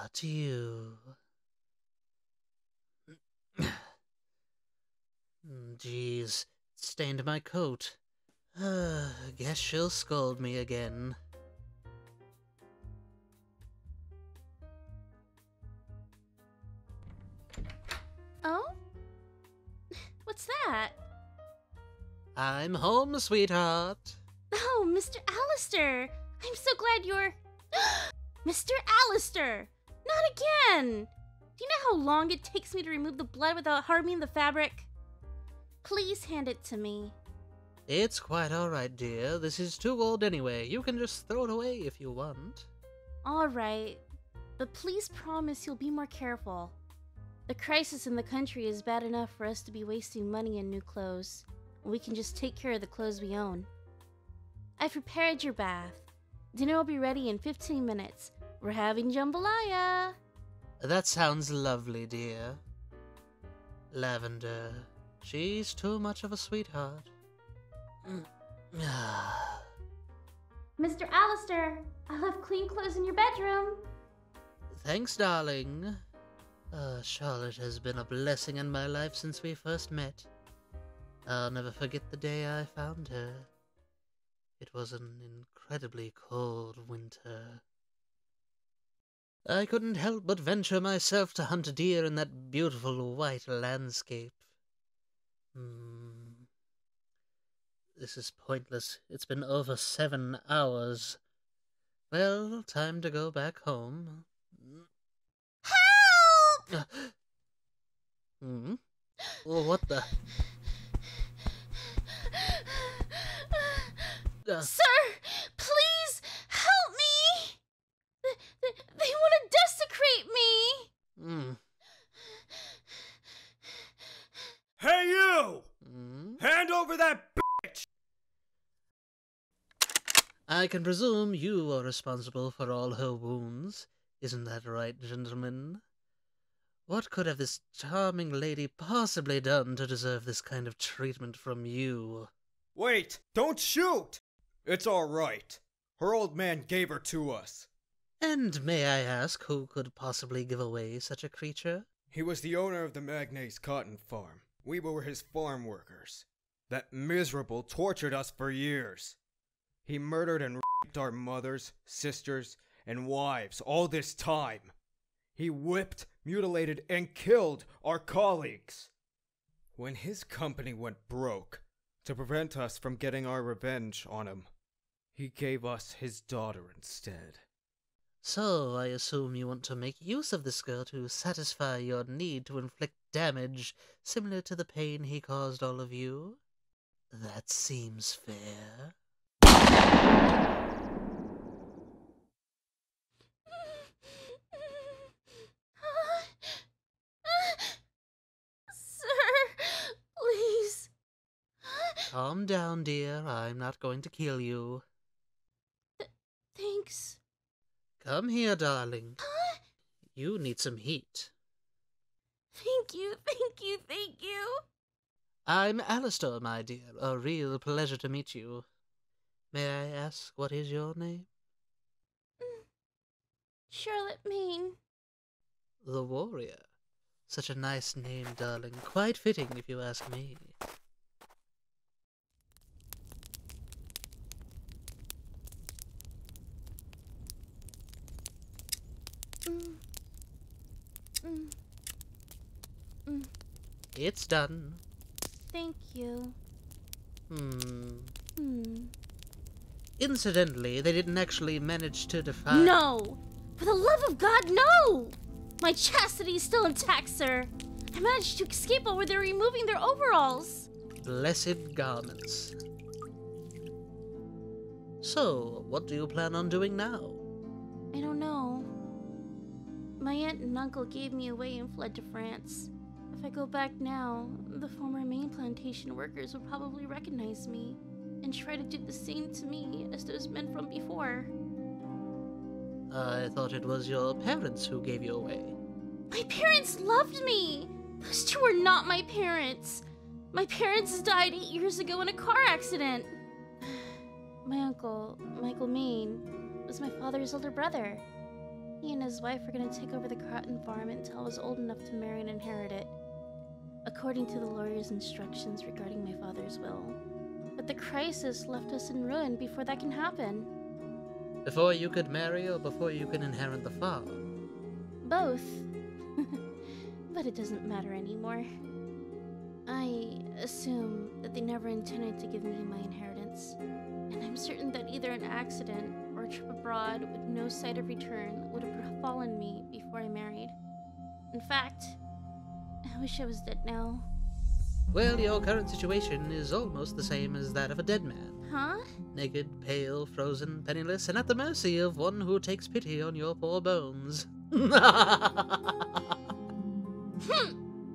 Not you. Jeez, it stained my coat. Guess she'll scold me again. Oh? What's that? I'm home, sweetheart. Oh, Mr. Alastor! I'm so glad you're... Mr. Alastor! Not again! Do you know how long it takes me to remove the blood without harming the fabric? Please hand it to me. It's quite alright, dear. This is too old anyway. You can just throw it away if you want. Alright, but please promise you'll be more careful. The crisis in the country is bad enough for us to be wasting money in new clothes. We can just take care of the clothes we own. I've prepared your bath. Dinner will be ready in 15 minutes. We're having jambalaya. That sounds lovely, dear. Lavender. She's too much of a sweetheart. Mr. Alastor, I left clean clothes in your bedroom. Thanks, darling. Charlotte has been a blessing in my life since we first met. I'll never forget the day I found her. It was an incredibly cold winter. I couldn't help but venture myself to hunt deer in that beautiful white landscape. This is pointless. It's been over 7 hours. Well, time to go back home. Help! What the... Sir, please help me! They want to desecrate me! Hey, you! Hand over that bitch! I can presume you are responsible for all her wounds. Isn't that right, gentlemen? What could have this charming lady possibly done to deserve this kind of treatment from you? Wait, don't shoot! It's all right. Her old man gave her to us. And may I ask who could possibly give away such a creature? He was the owner of the Magnate's cotton farm. We were his farm workers. That miserable tortured us for years. He murdered and raped our mothers, sisters, and wives all this time. He whipped, mutilated, and killed our colleagues. When his company went broke, to prevent us from getting our revenge on him, he gave us his daughter instead. So, I assume you want to make use of this girl to satisfy your need to inflict damage similar to the pain he caused all of you? That seems fair. Sir, please. Calm down, dear. I'm not going to kill you. Thanks. Come here, darling. You need some heat. Thank you, thank you, thank you. I'm Alastor, my dear. A real pleasure to meet you. May I ask, what is your name? Charlotte Maine. The Warrior. Such a nice name, darling. Quite fitting, if you ask me. It's done. Thank you. Incidentally, they didn't actually manage to define... No! For the love of God, no! My chastity is still intact, sir. I managed to escape while they were removing their overalls. Blessed garments. So, what do you plan on doing now? I don't know. My aunt and uncle gave me away and fled to France. If I go back now, the former Maine plantation workers would probably recognize me and try to do the same to me as those men from before. I thought it was your parents who gave you away. My parents loved me! Those two were not my parents. My parents died 8 years ago in a car accident. My uncle, Michael Maine, was my father's older brother. He and his wife were going to take over the cotton farm until I was old enough to marry and inherit it, according to the lawyer's instructions regarding my father's will. But the crisis left us in ruin before that can happen. Before you could marry or before you can inherit the farm? Both. But it doesn't matter anymore. I assume that they never intended to give me my inheritance, and I'm certain that either an accident or a trip abroad with no sight of return would have befallen me before I married. In fact, I wish I was dead now. Well, your current situation is almost the same as that of a dead man. Huh? Naked, pale, frozen, penniless, and at the mercy of one who takes pity on your poor bones.